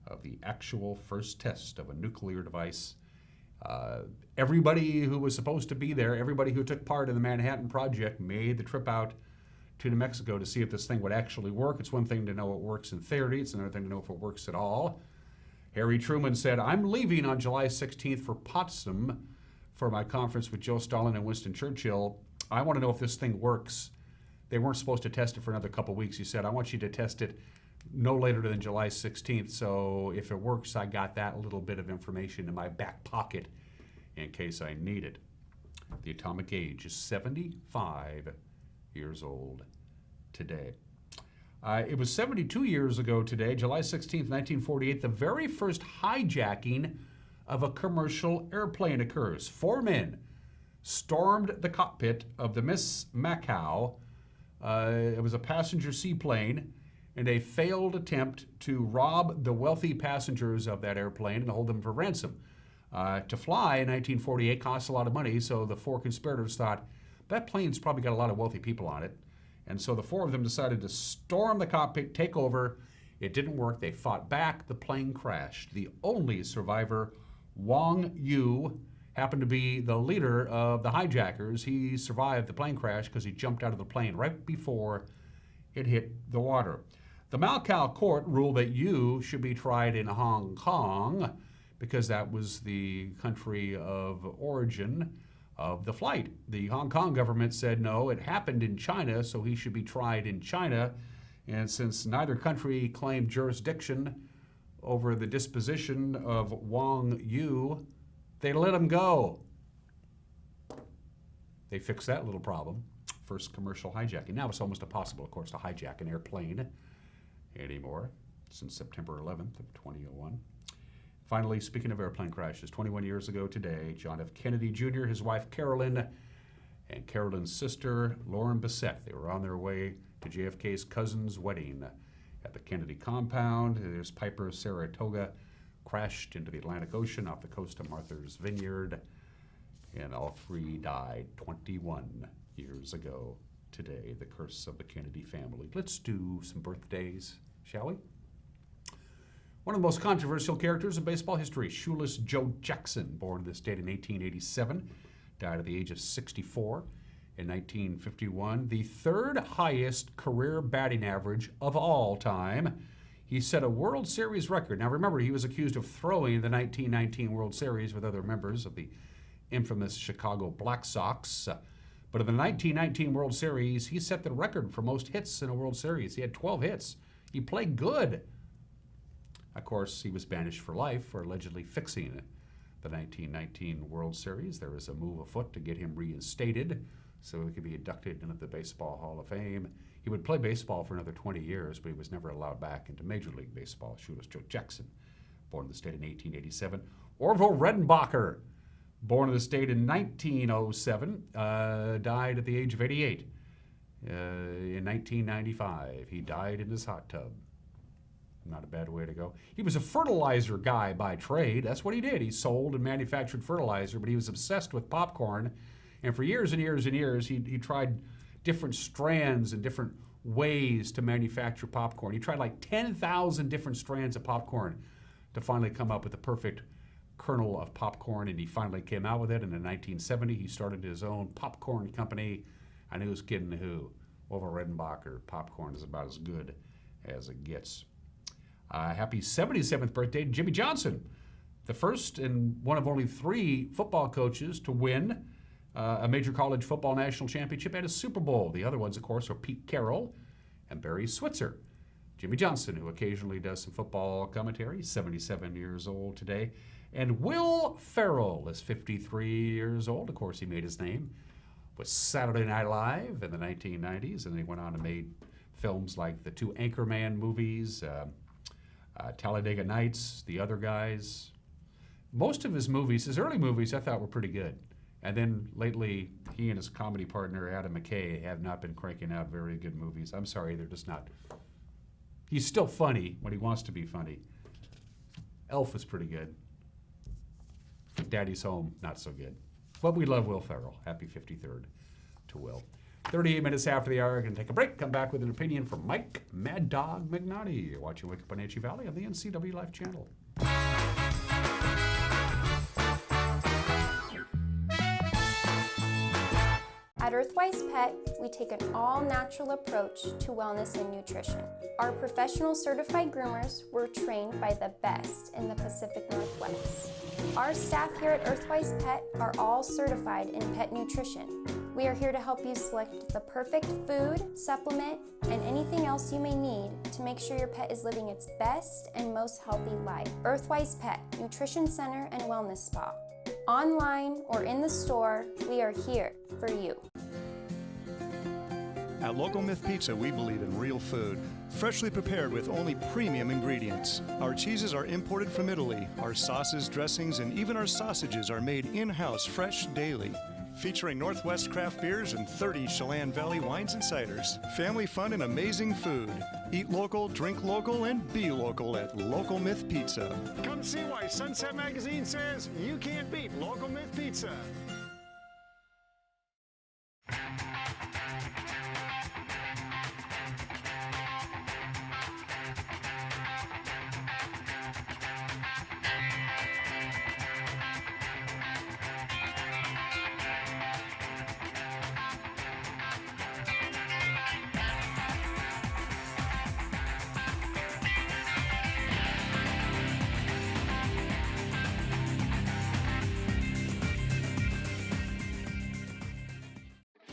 of the actual first test of a nuclear device. Everybody who was supposed to be there, everybody who took part in the Manhattan Project made the trip out to New Mexico to see if this thing would actually work. It's one thing to know it works in theory. It's another thing to know if it works at all. Harry Truman said, I'm leaving on July 16th for Potsdam for my conference with Joe Stalin and Winston Churchill. I want to know if this thing works. They weren't supposed to test it for another couple weeks. He said, I want you to test it no later than July 16th. So if it works, I got that little bit of information in my back pocket in case I need it. The atomic age is 75 years old today. It was 72 years ago today, July 16th, 1948, the very first hijacking of a commercial airplane occurs. 4 men stormed the cockpit of the Miss Macau. It was a passenger seaplane in a failed attempt to rob the wealthy passengers of that airplane and hold them for ransom. To fly in 1948 cost a lot of money, so the 4 conspirators thought, that plane's probably got a lot of wealthy people on it. And so the 4 of them decided to storm the cockpit, take over. It didn't work. They fought back. The plane crashed. The only survivor, Wang Yu, happened to be the leader of the hijackers. He survived the plane crash because he jumped out of the plane right before it hit the water. The Macau court ruled that Yu should be tried in Hong Kong because that was the country of origin. of the flight. The Hong Kong government said no, it happened in China, so he should be tried in China. And since neither country claimed jurisdiction over the disposition of Wang Yu, they let him go. They fixed that little problem. First commercial hijacking. Now it's almost impossible, of course, to hijack an airplane anymore since September 11th of 2001. Finally, speaking of airplane crashes, 21 years ago today, John F. Kennedy Jr., his wife Carolyn, and Carolyn's sister Lauren Bissett, they were on their way to JFK's cousin's wedding at the Kennedy compound. There's Piper Saratoga crashed into the Atlantic Ocean off the coast of Martha's Vineyard, and all three died 21 years ago today. The curse of the Kennedy family. Let's do some birthdays, shall we? One of the most controversial characters in baseball history, Shoeless Joe Jackson, born this date in 1887, died at the age of 64 in 1951. The third highest career batting average of all time. He set a World Series record. Now remember, he was accused of throwing the 1919 World Series with other members of the infamous Chicago Black Sox. But in the 1919 World Series, he set the record for most hits in a World Series. He had 12 hits. He played good. Of course, he was banished for life for allegedly fixing the 1919 World Series. There was a move afoot to get him reinstated so he could be inducted into the Baseball Hall of Fame. He would play baseball for another 20 years, but he was never allowed back into Major League Baseball. Shoeless Joe Jackson, born in the state in 1887. Orville Redenbacher, born in the state in 1907, died at the age of 88 in 1995. He died in his hot tub. Not a bad way to go. He was a fertilizer guy by trade. That's what he did. He sold and manufactured fertilizer, but he was obsessed with popcorn. And for years and years and years, he tried different strands and different ways to manufacture popcorn. He tried like 10,000 different strands of popcorn to finally come up with the perfect kernel of popcorn, and he finally came out with it. And in 1970, he started his own popcorn company. And who's kidding who? Orville Redenbacher. Popcorn is about as good as it gets. Happy 77th birthday to Jimmy Johnson, the first and one of only 3 football coaches to win a major college football national championship and a Super Bowl. The other ones, of course, are Pete Carroll and Barry Switzer. Jimmy Johnson, who occasionally does some football commentary, 77 years old today. And Will Ferrell is 53 years old. Of course, he made his name with Saturday Night Live in the 1990s, and then he went on and made films like the 2 Anchorman movies, Talladega Nights, The Other Guys. Most of his movies, his early movies, I thought were pretty good. And then lately, he and his comedy partner, Adam McKay, have not been cranking out very good movies. I'm sorry, they're just not. He's still funny when he wants to be funny. Elf is pretty good. Daddy's Home, not so good. But we love Will Ferrell. Happy 53rd to Will. 38 minutes after the hour, going to take a break. Come back with an opinion from Mike Mad Dog McNaughty. You're watching Wake Up on Wenatchee Valley on the NCW Life channel. At Earthwise Pet, we take an all-natural approach to wellness and nutrition. Our professional certified groomers were trained by the best in the Pacific Northwest. Our staff here at Earthwise Pet are all certified in pet nutrition. We are here to help you select the perfect food, supplement, and anything else you may need to make sure your pet is living its best and most healthy life. Earthwise Pet, Nutrition Center and Wellness Spa. Online or in the store, we are here for you. At Local Myth Pizza, we believe in real food, freshly prepared with only premium ingredients. Our cheeses are imported from Italy. Our sauces, dressings, and even our sausages are made in-house fresh daily. Featuring Northwest craft beers and 30 Chelan Valley wines and ciders. Family fun and amazing food. Eat local, drink local, and be local at Local Myth Pizza. Come see why Sunset Magazine says you can't beat Local Myth Pizza.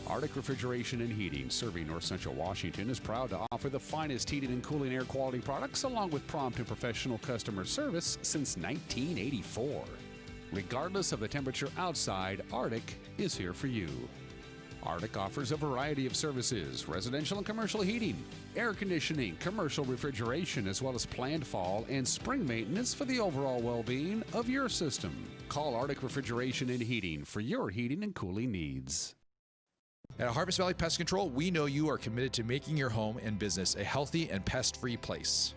Arctic Refrigeration and Heating, serving North Central Washington, is proud to offer the finest heating and cooling air quality products along with prompt and professional customer service since 1984. Regardless of the temperature outside, Arctic is here for you. Arctic offers a variety of services: residential and commercial heating, air conditioning, commercial refrigeration, as well as planned fall and spring maintenance for the overall well-being of your system. Call Arctic Refrigeration and Heating for your heating and cooling needs. At Harvest Valley Pest Control, we know you are committed to making your home and business a healthy and pest-free place.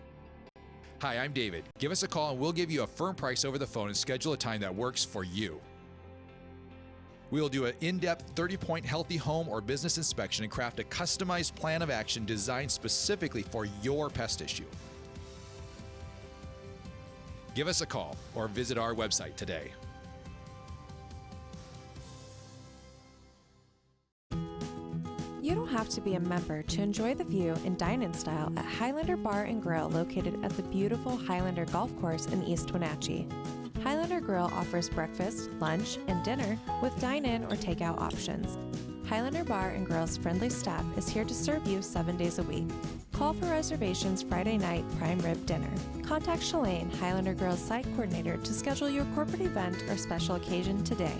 Hi, I'm David. Give us a call and we'll give you a firm price over the phone and schedule a time that works for you. We will do an in-depth 30-point healthy home or business inspection and craft a customized plan of action designed specifically for your pest issue. Give us a call or visit our website today. You don't have to be a member to enjoy the view and dine-in style at Highlander Bar and Grill, located at the beautiful Highlander Golf Course in East Wenatchee. Highlander Grill offers breakfast, lunch, and dinner with dine-in or takeout options. Highlander Bar and Grill's friendly staff is here to serve you 7 days a week. Call for reservations Friday night prime rib dinner. Contact Shalane, Highlander Grill's site coordinator, to schedule your corporate event or special occasion today.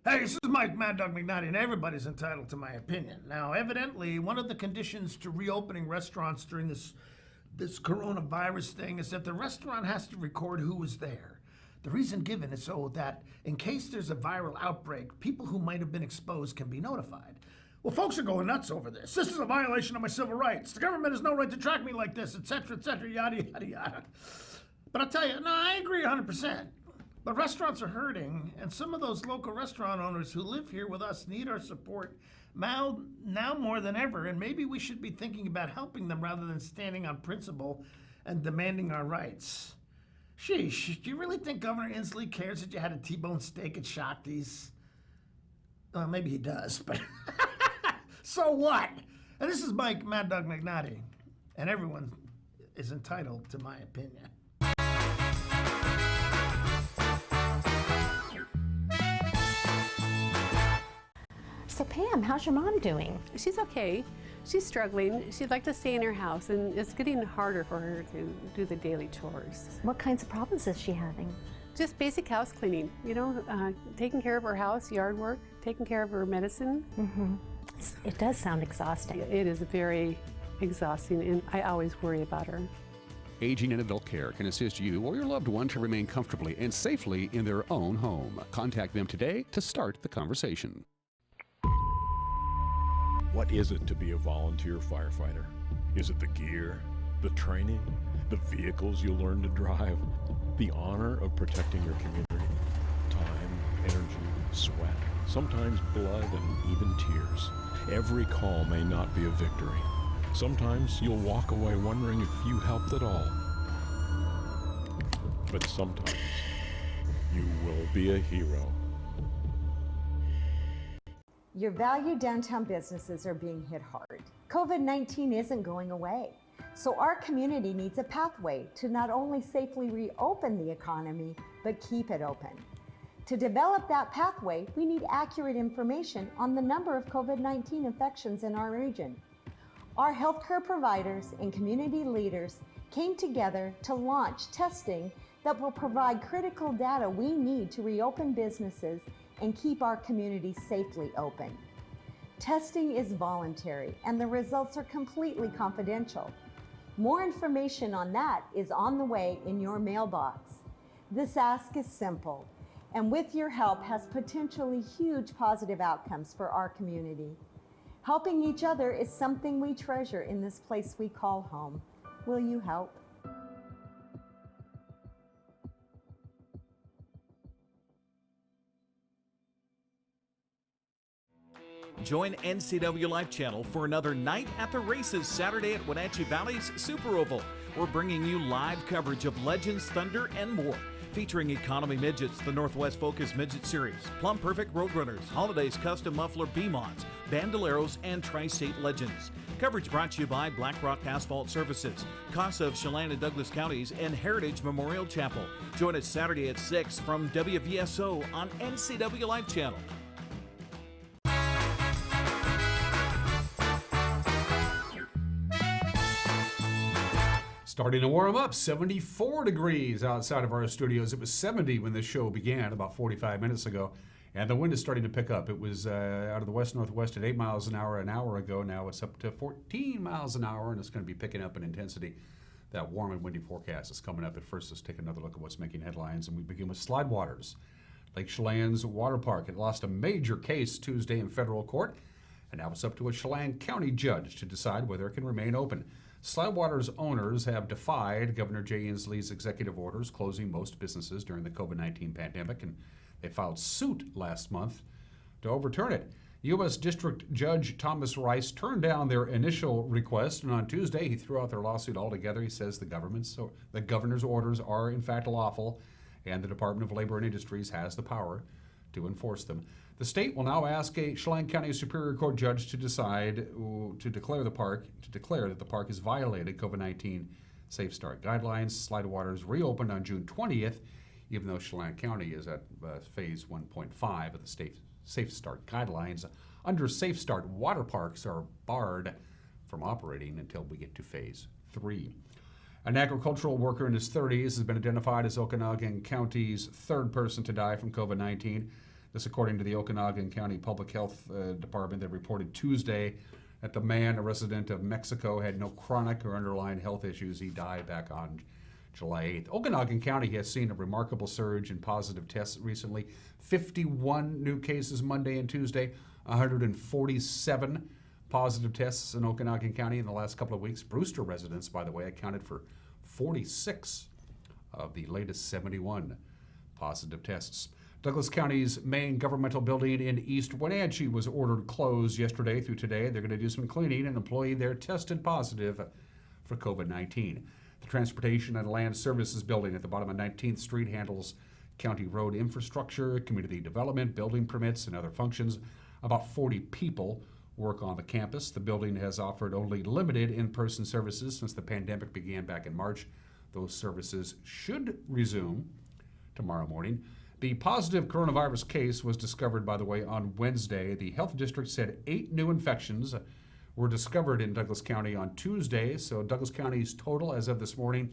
Hey, this is Mike Mad Dog McNally, and everybody's entitled to my opinion. Now, evidently, one of the conditions to reopening restaurants during this coronavirus thing is that the restaurant has to record who was there. The reason given is so that, in case there's a viral outbreak, people who might have been exposed can be notified. Well, folks are going nuts over this. This is a violation of my civil rights. The government has no right to track me like this, etc., yada, yada, yada. But I'll tell you, no, I agree 100%. But restaurants are hurting, and some of those local restaurant owners who live here with us need our support now more than ever, and maybe we should be thinking about helping them rather than standing on principle and demanding our rights. Sheesh, do you really think Governor Inslee cares that you had a T-bone steak at Shakti's? Well, maybe he does, but so what? And this is Mike Mad Dog McNally, and everyone is entitled to my opinion. So Pam, how's your mom doing? She's okay. She's struggling. She'd like to stay in her house, and it's getting harder for her to do the daily chores. What kinds of problems is she having? Just basic house cleaning, taking care of her house, yard work, taking care of her medicine. Mm-hmm. It does sound exhausting. It is very exhausting, and I always worry about her. Aging in Adult Care can assist you or your loved one to remain comfortably and safely in their own home. Contact them today to start the conversation. What is it to be a volunteer firefighter? Is it the gear, the training, the vehicles you'll learn to drive, the honor of protecting your community? Time, energy, sweat, sometimes blood and even tears. Every call may not be a victory. Sometimes you'll walk away wondering if you helped at all. But sometimes you will be a hero. Your valued downtown businesses are being hit hard. COVID-19 isn't going away. So our community needs a pathway to not only safely reopen the economy, but keep it open. To develop that pathway, we need accurate information on the number of COVID-19 infections in our region. Our healthcare providers and community leaders came together to launch testing that will provide critical data we need to reopen businesses and keep our community safely open. Testing is voluntary and the results are completely confidential. More information on that is on the way in your mailbox. This ask is simple, and with your help has potentially huge positive outcomes for our community. Helping each other is something we treasure in this place we call home. Will you help? Join NCW Life Channel for another Night at the Races Saturday at Wenatchee Valley's Super Oval. We're bringing you live coverage of Legends, Thunder, and more. Featuring Economy Midgets, the Northwest Focus Midget Series, Plum Perfect Roadrunners, Holidays Custom Muffler B-Mods, Bandoleros, and Tri-State Legends. Coverage brought to you by Black Rock Asphalt Services, CASA of Chelan and Douglas Counties, and Heritage Memorial Chapel. Join us Saturday at 6 from WVSO on NCW Live Channel. Starting to warm up, 74 degrees outside of our studios. It was 70 when the show began about 45 minutes ago, and the wind is starting to pick up. It was out of the west-northwest at 8 miles an hour ago. Now it's up to 14 miles an hour, and it's going to be picking up in intensity. That warm and windy forecast is coming up. At first, let's take another look at what's making headlines, and we begin with Slide Waters. Lake Chelan's water park had lost a major case Tuesday in federal court, and now it's up to a Chelan County judge to decide whether it can remain open. Slide Waters owners have defied Governor Jay Inslee's executive orders closing most businesses during the COVID-19 pandemic, and they filed suit last month to overturn it. U.S. District Judge Thomas Rice turned down their initial request, and on Tuesday he threw out their lawsuit altogether. He says the governor's orders are in fact lawful, and the Department of Labor and Industries has the power to enforce them. The state will now ask a Chelan County Superior Court judge to decide to declare that the park has violated COVID-19 Safe Start guidelines. Slide Waters reopened on June 20th, even though Chelan County is at phase 1.5 of the Safe Start guidelines. Under Safe Start, water parks are barred from operating until we get to phase 3. An agricultural worker in his 30s has been identified as Okanagan County's third person to die from COVID-19. This according to the Okanagan County Public Health Department that reported Tuesday that the man, a resident of Mexico, had no chronic or underlying health issues. He died back on July 8th. Okanagan County has seen a remarkable surge in positive tests recently. 51 new cases Monday and Tuesday, 147 positive tests in Okanagan County in the last couple of weeks. Brewster residents, by the way, accounted for 46 of the latest 71 positive tests. Douglas County's main governmental building in East Wenatchee was ordered closed yesterday through today. They're going to do some cleaning. An employee there tested positive for COVID-19. The Transportation and Land Services building at the bottom of 19th Street handles county road infrastructure, community development, building permits, and other functions. About 40 people work on the campus. The building has offered only limited in-person services since the pandemic began back in March. Those services should resume tomorrow morning. The positive coronavirus case was discovered, by the way, on Wednesday. The health district said 8 new infections were discovered in Douglas County on Tuesday. So Douglas County's total, as of this morning,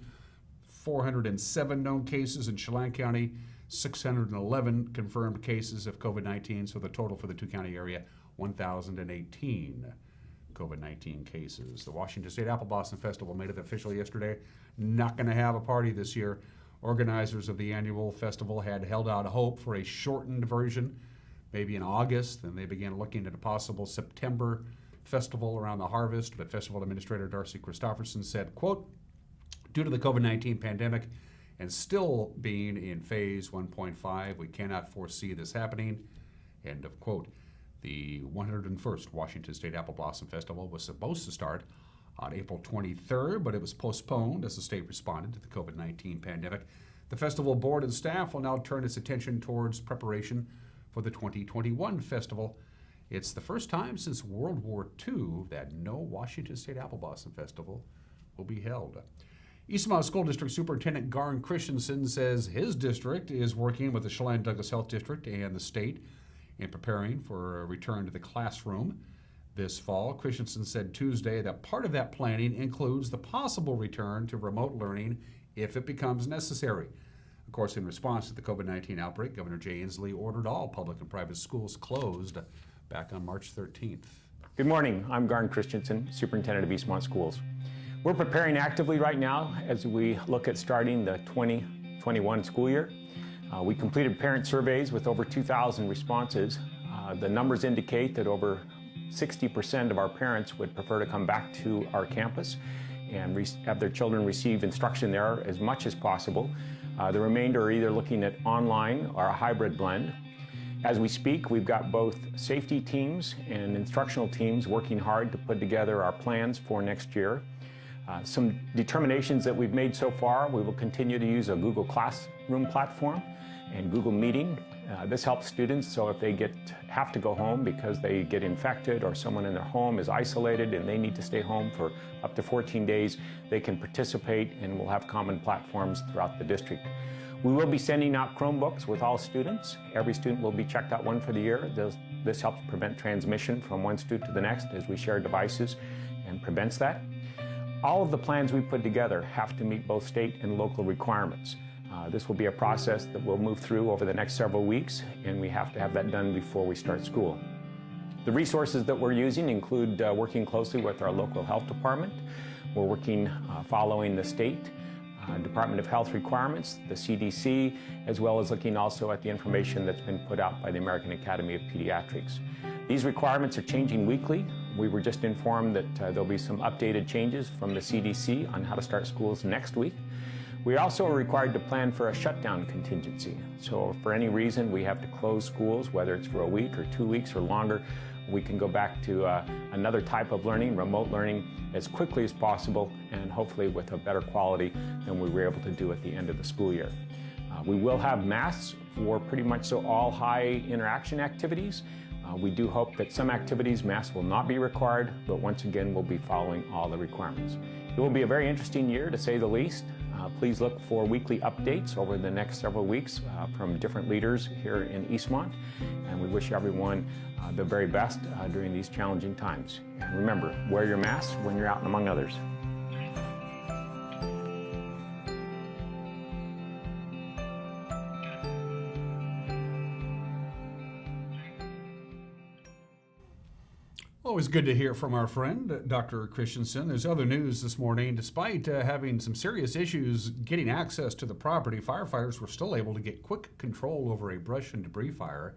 407 known cases. In Chelan County, 611 confirmed cases of COVID-19. So the total for the two-county area, 1,018 COVID-19 cases. The Washington State Apple Blossom Festival made it official yesterday. Not going to have a party this year. Organizers of the annual festival had held out hope for a shortened version, maybe in August, and they began looking at a possible September festival around the harvest, but Festival Administrator Darcy Christopherson said, quote, due to the COVID-19 pandemic and still being in phase 1.5, we cannot foresee this happening, end of quote. The 101st Washington State Apple Blossom Festival was supposed to start on April 23rd, but it was postponed as the state responded to the COVID-19 pandemic. The festival board and staff will now turn its attention towards preparation for the 2021 festival. It's the first time since World War II that no Washington State Apple Blossom Festival will be held. Eastmont School District Superintendent Garn Christensen says his district is working with the Chelan Douglas Health District and the state in preparing for a return to the classroom this fall. Christensen said Tuesday that part of that planning includes the possible return to remote learning if it becomes necessary. Of course, in response to the COVID-19 outbreak, Governor Jay Inslee ordered all public and private schools closed back on March 13th. Good morning. I'm Garn Christensen, Superintendent of Eastmont Schools. We're preparing actively right now as we look at starting the 2021 school year. We completed parent surveys with over 2,000 responses. The numbers indicate that over 60% of our parents would prefer to come back to our campus and have their children receive instruction there as much as possible. The remainder are either looking at online or a hybrid blend. As we speak, we've got both safety teams and instructional teams working hard to put together our plans for next year. Some determinations that we've made so far: we will continue to use a Google Classroom platform and Google Meeting This helps students, so if they have to go home because they get infected or someone in their home is isolated and they need to stay home for up to 14 days, they can participate, and we'll have common platforms throughout the district. We will be sending out Chromebooks with all students. Every student will be checked out one for the year. This helps prevent transmission from one student to the next as we share devices and prevents that. All of the plans we put together have to meet both state and local requirements. This will be a process that we'll move through over the next several weeks, and we have to have that done before we start school. The resources that we're using include working closely with our local health department. We're working following the state Department of Health requirements, the CDC, as well as looking also at the information that's been put out by the American Academy of Pediatrics. These requirements are changing weekly. We were just informed that there'll be some updated changes from the CDC on how to start schools next week. We also are required to plan for a shutdown contingency. So if for any reason we have to close schools, whether it's for a week or 2 weeks or longer, we can go back to another type of learning, remote learning, as quickly as possible, and hopefully with a better quality than we were able to do at the end of the school year. We will have masks for pretty much all high interaction activities. We do hope that some activities masks will not be required, but once again we'll be following all the requirements. It will be a very interesting year, to say the least. Please look for weekly updates over the next several weeks from different leaders here in Eastmont, and we wish everyone the very best during these challenging times. And remember, wear your mask when you're out and among others. Always good to hear from our friend, Dr. Christensen. There's other news this morning. Despite having some serious issues getting access to the property, firefighters were still able to get quick control over a brush and debris fire.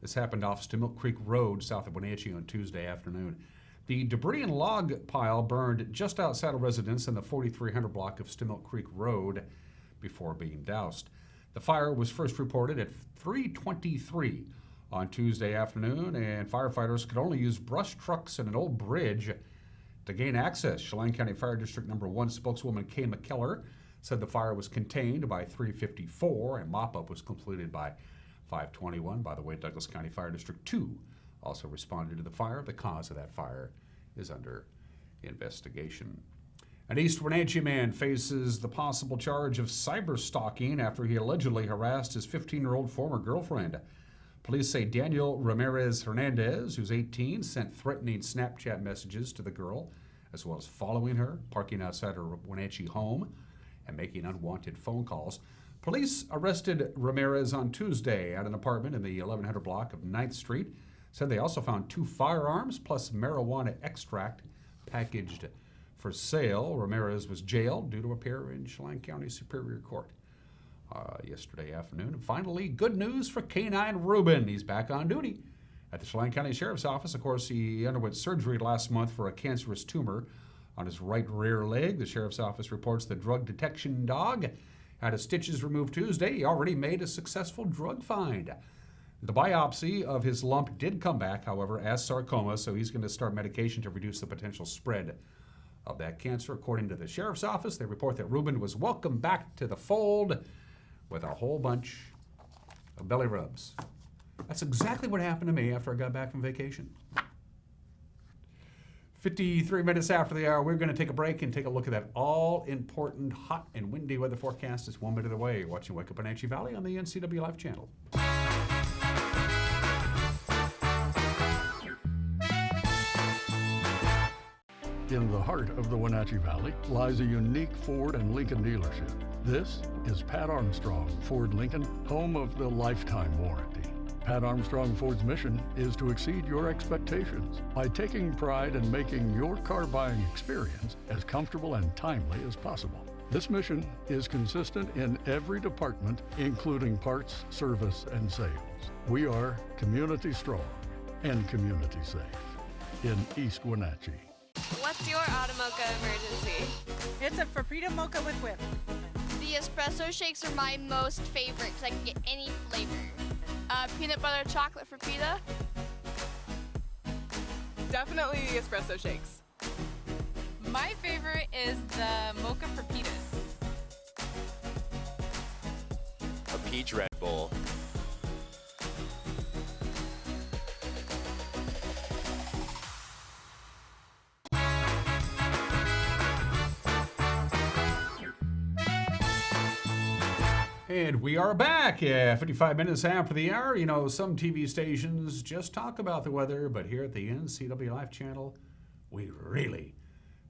This happened off Stimmill Creek Road, south of Wenatchee, on Tuesday afternoon. The debris and log pile burned just outside a residence in the 4300 block of Stimmill Creek Road before being doused. The fire was first reported at 3:23 on Tuesday afternoon, and firefighters could only use brush trucks and an old bridge to gain access. Chelan County Fire District No. 1 spokeswoman Kay McKellar said the fire was contained by 3:54 and mop-up was completed by 5:21. By the way, Douglas County Fire District 2 also responded to the fire. The cause of that fire is under investigation. An East Wenatchee man faces the possible charge of cyber stalking after he allegedly harassed his 15-year-old former girlfriend. Police say Daniel Ramirez Hernandez, who's 18, sent threatening Snapchat messages to the girl, as well as following her, parking outside her Wenatchee home, and making unwanted phone calls. Police arrested Ramirez on Tuesday at an apartment in the 1100 block of 9th Street. Said they also found 2 firearms plus marijuana extract packaged for sale. Ramirez was jailed due to appear in Chelan County Superior Court yesterday afternoon. And finally, good news for Canine Ruben. He's back on duty at the Chelan County Sheriff's Office. Of course, he underwent surgery last month for a cancerous tumor on his right rear leg. The Sheriff's Office reports the drug detection dog had his stitches removed Tuesday. He already made a successful drug find. The biopsy of his lump did come back, however, as sarcoma, so he's going to start medication to reduce the potential spread of that cancer. According to the Sheriff's Office, they report that Ruben was welcomed back to the fold with a whole bunch of belly rubs. That's exactly what happened to me after I got back from vacation. 53 minutes after the hour, we're going to take a break and take a look at that all-important hot and windy weather forecast. It's 1 minute away. You're watching Wake Up Wenatchee Valley on the NCW Life channel. In the heart of the Wenatchee Valley lies a unique Ford and Lincoln dealership. This is Pat Armstrong Ford Lincoln, home of the lifetime warranty. Pat Armstrong Ford's mission is to exceed your expectations by taking pride in making your car buying experience as comfortable and timely as possible. This mission is consistent in every department, including parts, service, and sales. We are community strong and community safe in East Wenatchee. What's your auto mocha emergency? It's a Frappuccino mocha with whip. The espresso shakes are my most favorite because I can get any flavor. Peanut butter chocolate for pita. Definitely the espresso shakes. My favorite is the mocha for pitas. A peach Red Bull. And we are back 55 minutes after the hour. You know, some TV stations just talk about the weather, but here at the NCW Life channel, we really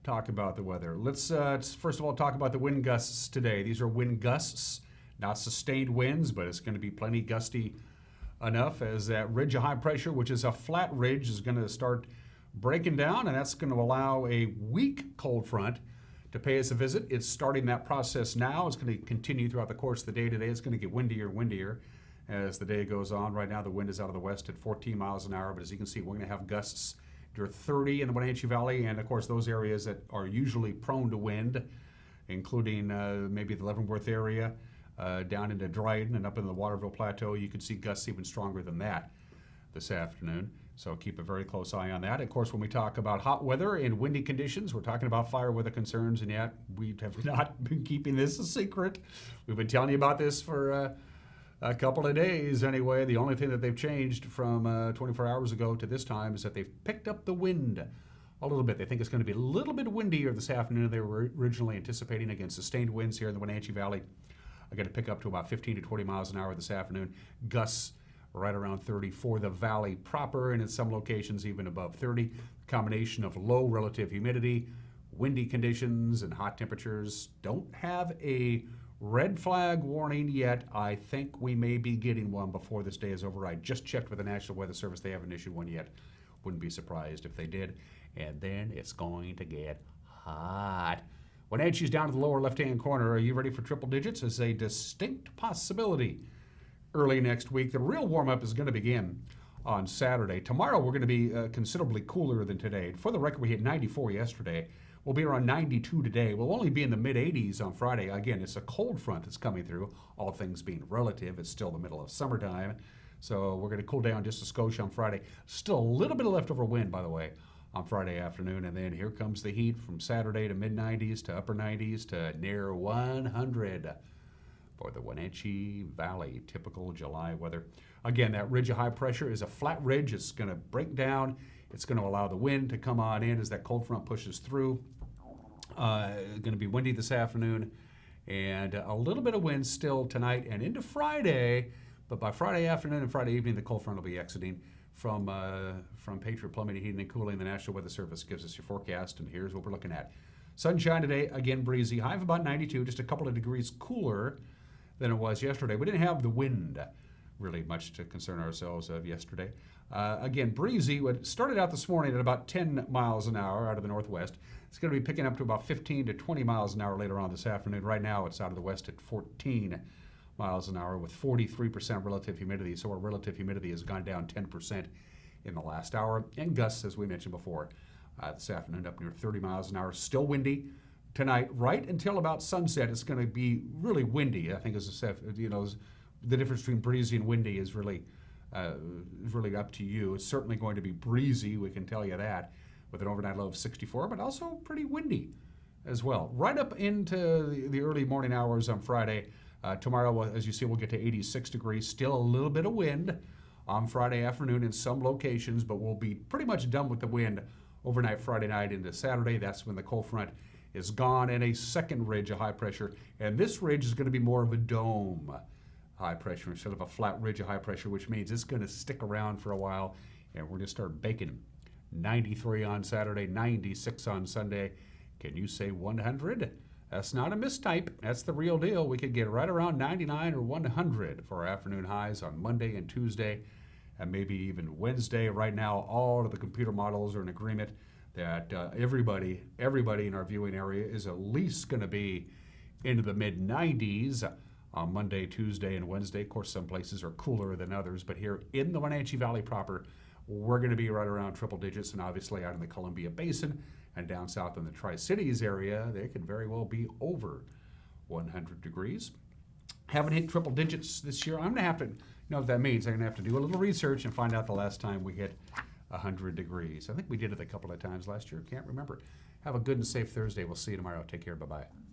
talk about the weather. Let's first of all talk about the wind gusts today. These are wind gusts, not sustained winds, but it's going to be plenty gusty enough as that ridge of high pressure, which is a flat ridge, is going to start breaking down, and that's going to allow a weak cold front to pay us a visit. It's starting that process now. It's going to continue throughout the course of the day today. It's going to get windier and windier as the day goes on. Right now, the wind is out of the west at 14 miles an hour, but as you can see, we're going to have gusts near 30 in the Wenatchee Valley, and of course, those areas that are usually prone to wind, including maybe the Leavenworth area, down into Dryden and up in the Waterville Plateau. You could see gusts even stronger than that this afternoon. So keep a very close eye on that. Of course, when we talk about hot weather and windy conditions, we're talking about fire weather concerns, and yet we have not been keeping this a secret. We've been telling you about this for a couple of days anyway. The only thing that they've changed from 24 hours ago to this time is that they've picked up the wind a little bit. They think it's going to be a little bit windier this afternoon than they were originally anticipating. Again, sustained winds here in the Wenatchee Valley are going to pick up to about 15 to 20 miles an hour this afternoon. Gusts right around 30 for the valley proper, and in some locations even above 30. Combination of low relative humidity, windy conditions, and hot temperatures. Don't have a red flag warning yet. I think we may be getting one before this day is over. I just checked with the National Weather Service. They haven't issued one yet. Wouldn't be surprised if they did. And then it's going to get hot. Wenatchee's down to the lower left-hand corner. Are you ready for triple digits? It's a distinct possibility early next week. The real warm-up is going to begin on Saturday. Tomorrow we're going to be considerably cooler than today. For the record, we hit 94 yesterday. We'll be around 92 today. We'll only be in the mid-80s on Friday. Again, it's a cold front that's coming through. All things being relative, it's still the middle of summertime. So we're going to cool down just a skosh on Friday. Still a little bit of leftover wind, by the way, on Friday afternoon. And then here comes the heat from Saturday to mid-90s to upper 90s to near 100. For the Wenatchee Valley, typical July weather. Again, that ridge of high pressure is a flat ridge. It's going to break down. It's going to allow the wind to come on in as that cold front pushes through. Going to be windy this afternoon, and a little bit of wind still tonight and into Friday. But by Friday afternoon and Friday evening, the cold front will be exiting from Patriot Plumbing, Heating, and Cooling. The National Weather Service gives us your forecast, and here's what we're looking at. Sunshine today, again breezy, high of about 92, just a couple of degrees cooler than it was yesterday. We didn't have the wind really much to concern ourselves of yesterday. Again, breezy. It started out this morning at about 10 miles an hour out of the northwest. It's going to be picking up to about 15 to 20 miles an hour later on this afternoon. Right now, it's out of the west at 14 miles an hour with 43% relative humidity. So our relative humidity has gone down 10% in the last hour. And gusts, as we mentioned before, this afternoon up near 30 miles an hour. Still windy. Tonight, right until about sunset, it's going to be really windy. I think, as I said, the difference between breezy and windy is really up to you. It's certainly going to be breezy, we can tell you that, with an overnight low of 64, but also pretty windy as well. Right up into the early morning hours on Friday. Tomorrow, as you see, we'll get to 86 degrees. Still a little bit of wind on Friday afternoon in some locations, but we'll be pretty much done with the wind overnight Friday night into Saturday. That's when the cold front is gone, and a second ridge of high pressure. And this ridge is going to be more of a dome high pressure instead of a flat ridge of high pressure, which means it's going to stick around for a while, and we're going to start baking. 93 on Saturday, 96 on Sunday. Can you say 100? That's not a mistype. That's the real deal. We could get right around 99 or 100 for our afternoon highs on Monday and Tuesday, and maybe even Wednesday. Right now, all of the computer models are in agreement that everybody in our viewing area is at least going to be into the mid-90s on Monday, Tuesday, and Wednesday. Of course, some places are cooler than others, but here in the Wenatchee Valley proper, we're going to be right around triple digits, and obviously out in the Columbia Basin and down south in the Tri-Cities area, they could very well be over 100 degrees. Haven't hit triple digits this year. I'm going to have to know what that means. I'm going to have to do a little research and find out the last time we hit 100 degrees. I think we did it a couple of times last year. Can't remember. Have a good and safe Thursday. We'll see you tomorrow. Take care. Bye-bye.